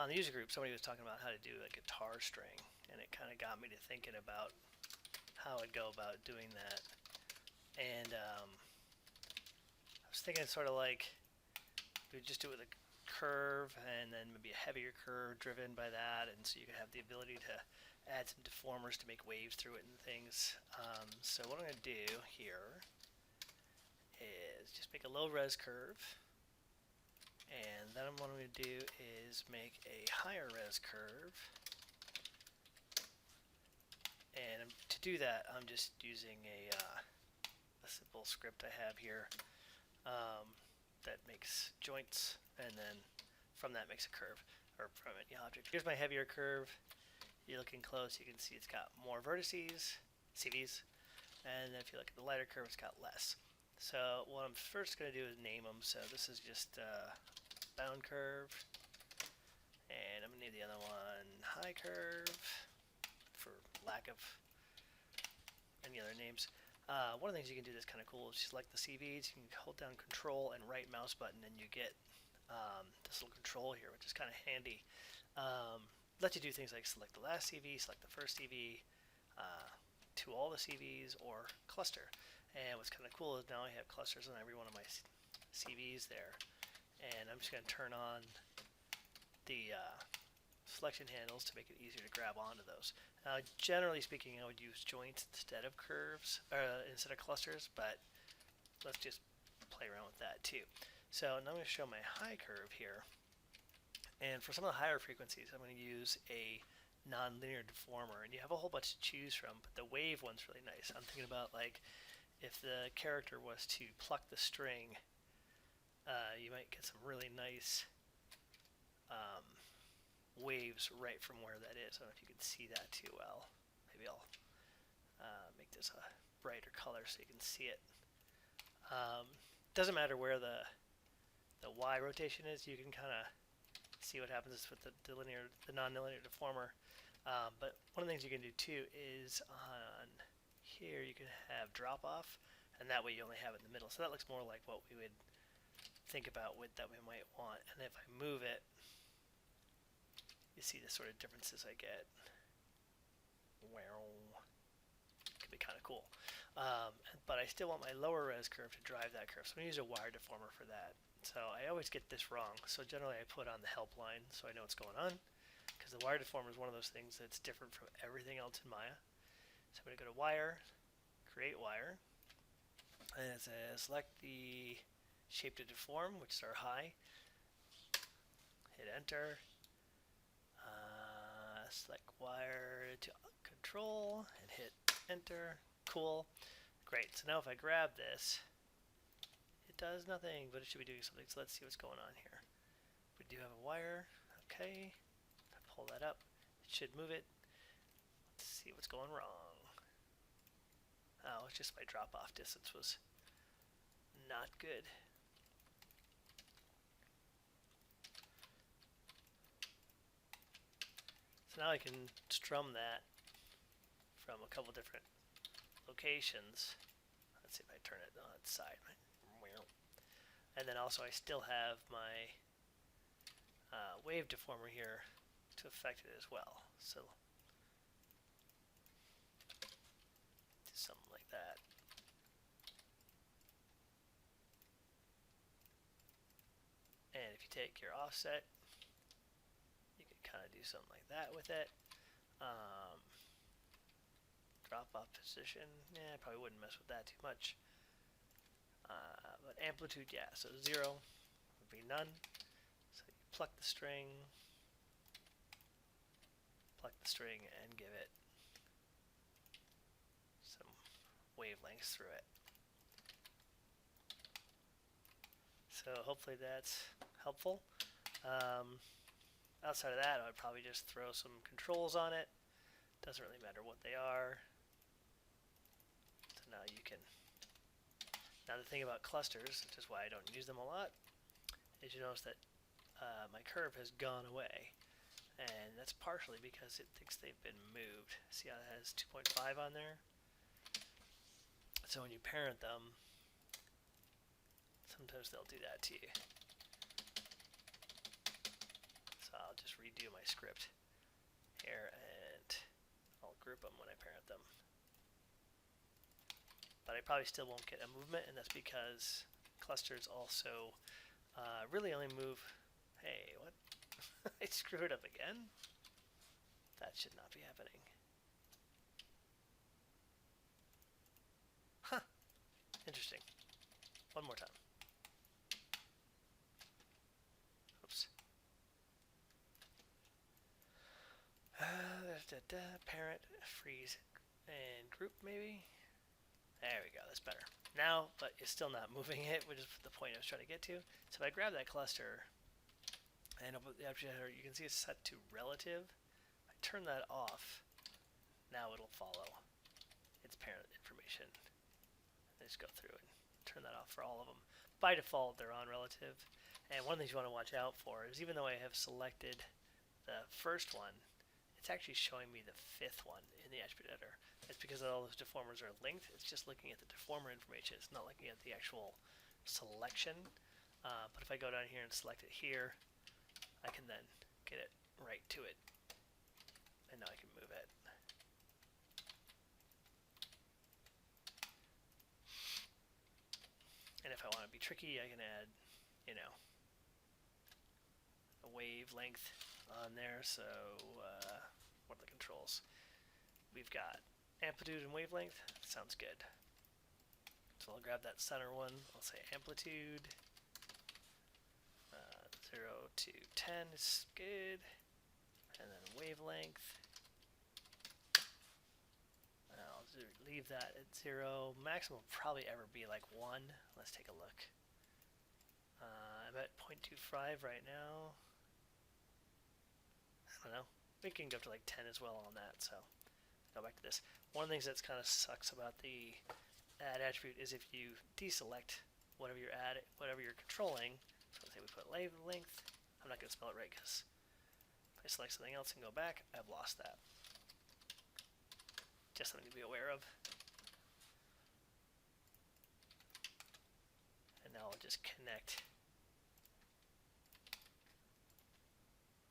on the user group, somebody was talking about how to do a guitar string, and it kind of got me to thinking about how I'd go about doing that. And I was thinking sort of like you would just do it with a curve, and then maybe a heavier curve driven by that, and so you could have the ability to add some deformers to make waves through it and things. So what I'm going to do here is just make a low res curve, and then what I'm going to do is make a higher res curve. And to do that, I'm just using a simple script I have here that makes joints, and then from that makes a curve, or from any object. Here's my heavier curve. You're looking close, you can see it's got more vertices, CVs, and if you look at the lighter curve, it's got less. So what I'm first going to do is name them. So this is just bound curve, and I'm going to name the other one high curve for lack of any other names. One of the things you can do that's kind of cool is select the CVs. You can hold down Control and right mouse button, and you get this little control here, which is kind of handy. Let you do things like select the last CV, select the first CV, to all the CVs, or cluster. And what's kind of cool is now I have clusters on every one of my CVs there. And I'm just going to turn on the selection handles to make it easier to grab onto those. Generally speaking, I would use joints instead of curves, instead of clusters, but let's just play around with that too. So now I'm going to show my high curve here. And for some of the higher frequencies, I'm going to use a nonlinear deformer, and you have a whole bunch to choose from, but the wave one's really nice. I'm thinking about like if the character was to pluck the string, you might get some really nice waves right from where that is. I don't know if you can see that too well. Maybe I'll make this a brighter color so you can see it. Doesn't matter where the Y rotation is, you can kind of see what happens with the non-linear deformer. But one of the things you can do too is on here you can have drop off, and that way you only have it in the middle. So that looks more like what we would think about with that we might want. And if I move it, you see the sort of differences I get. Wow, could be kind of cool. But I still want my lower res curve to drive that curve, so I'm going to use a wire deformer for that. So I always get this wrong, so generally I put on the help line so I know what's going on, because the wire deformer is one of those things that's different from everything else in Maya. So I'm going to go to Wire, Create Wire, and it says select the shape to deform, which is our high, hit Enter, select Wire to Control, and hit Enter. Cool. Great. So now if I grab this, it does nothing, but it should be doing something. So let's see what's going on here. We do have a wire. Okay. If I pull that up, it should move it. Let's see what's going wrong. Oh, it's just my drop-off distance was not good. So now I can strum that from a couple different locations. Let's see if I turn it on its side. And then also I still have my wave deformer here to affect it as well. So do something like that. And if you take your offset, you can kind of do something like that with it. Drop off position, I probably wouldn't mess with that too much. But amplitude, yeah, so 0 would be none. So you pluck the string, and give it some wavelengths through it. So hopefully that's helpful. Outside of that, I would probably just throw some controls on it. Doesn't really matter what they are. So now you can. Now the thing about clusters, which is why I don't use them a lot, is you notice that my curve has gone away. And that's partially because it thinks they've been moved. See how it has 2.5 on there? So when you parent them, sometimes they'll do that to you. So I'll just redo my script here, and I'll group them when I parent them. But I probably still won't get a movement, and that's because clusters also really only move. Hey, what? I screwed up again? That should not be happening. Huh. Interesting. One more time. Oops. Parent, freeze, and group maybe? There we go, that's better. Now, but it's still not moving it, which is the point I was trying to get to. So if I grab that cluster, and up with the object header, you can see it's set to relative. I turn that off, now it'll follow its parent information. I just go through and turn that off for all of them. By default, they're on relative. And one of the things you want to watch out for is even though I have selected the first one, it's actually showing me the fifth one in the attribute editor. It's because all those deformers are linked. It's just looking at the deformer information. It's not looking at the actual selection. But if I go down here and select it here, I can then get it right to it. And now I can move it. And if I want to be tricky, I can add, you know, a wavelength on there. So what are the controls? We've got amplitude and wavelength. Sounds good. So I'll grab that center one. I'll say amplitude. 0 to 10 is good. And then wavelength. I'll leave that at 0. Maximum will probably ever be like 1. Let's take a look. I'm at 0.25 right now. I don't know. We can go up to like 10 as well on that. So go back to this. One of the things that kind of sucks about the add attribute is if you deselect whatever you're controlling. So let's say we put length. I'm not going to spell it right because if I select something else and go back, I've lost that. Just something to be aware of. And now I'll just connect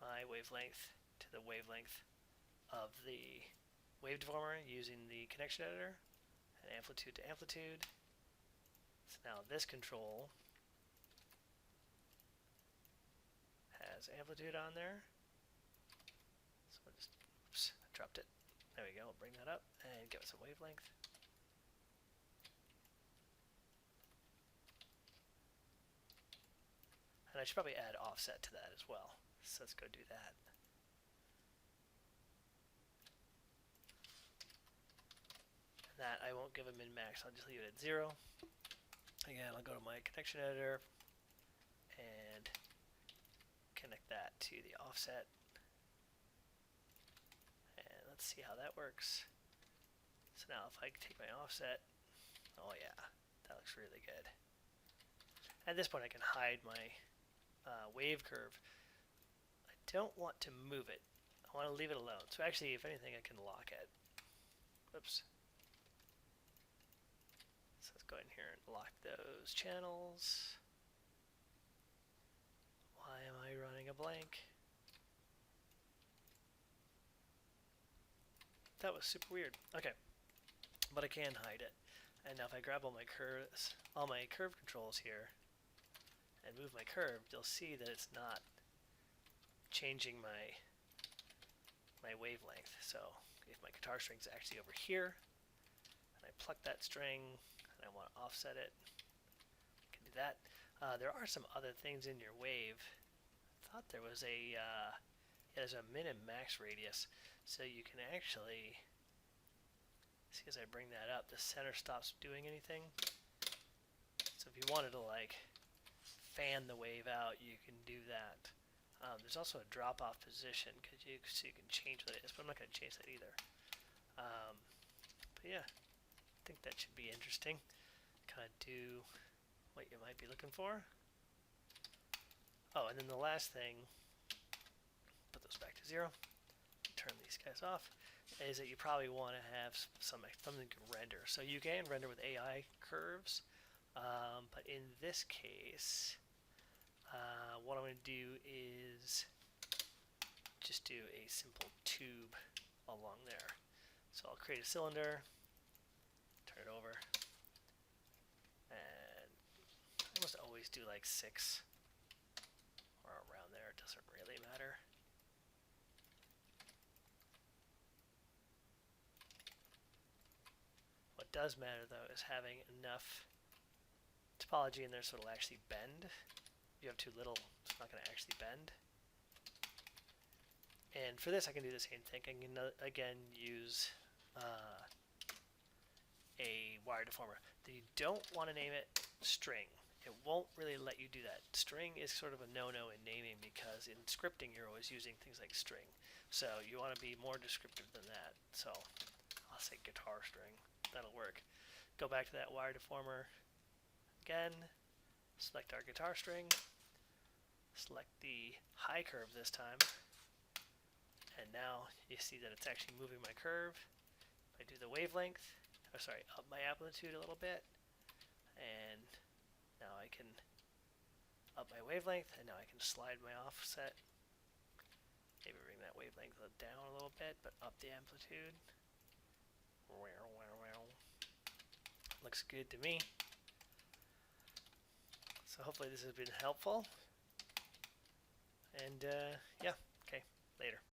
my wavelength to the wavelength of the wave deformer using the connection editor, and amplitude to amplitude. So now this control has amplitude on there. So I'll just, oops, I dropped it. There we go, I'll bring that up and give it some wavelength. And I should probably add offset to that as well. So let's go do that. That I won't give a min-max, I'll just leave it at 0. Again, I'll go to my connection editor and connect that to the offset. And let's see how that works. So now if I take my offset, oh yeah, that looks really good. At this point I can hide my wave curve. I don't want to move it. I want to leave it alone. So actually, if anything, I can lock it. Whoops. So let's go in here and lock those channels. Why am I running a blank? That was super weird. Okay, but I can hide it. And now if I grab all my curves, all my curve controls here, and move my curve, you'll see that it's not changing my wavelength. So if my guitar string's actually over here, and I pluck that string, and I want to offset it, I can do that. There are some other things in your wave. I thought there was a there's a min and max radius, so you can actually see as I bring that up, the center stops doing anything. So if you wanted to like fan the wave out, you can do that. There's also a drop-off position so you can change what it is, but I'm not going to change that either. But yeah, I think that should be interesting. Kind of do what you might be looking for. Oh, and then the last thing, put those back to 0, turn these guys off, is that you probably want to have something to render. So you can render with AI curves, but in this case, what I'm going to do is just do a simple tube along there. So I'll create a cylinder, turn it over, and I almost always do like 6 or around there. It doesn't really matter. What does matter though is having enough topology in there so it'll actually bend. If you have too little, it's not going to actually bend. And for this, I can do the same thing. I can again use a wire deformer. You don't want to name it string. It won't really let you do that. String is sort of a no-no in naming because in scripting you're always using things like string. So you want to be more descriptive than that. So I'll say guitar string. That'll work. Go back to that wire deformer again. Select our guitar string. Select the high curve this time. And now you see that it's actually moving my curve. I do the wavelength, up my amplitude a little bit, and now I can up my wavelength, and now I can slide my offset. Maybe bring that wavelength down a little bit, but up the amplitude. Looks good to me. So hopefully this has been helpful. And yeah, okay, later.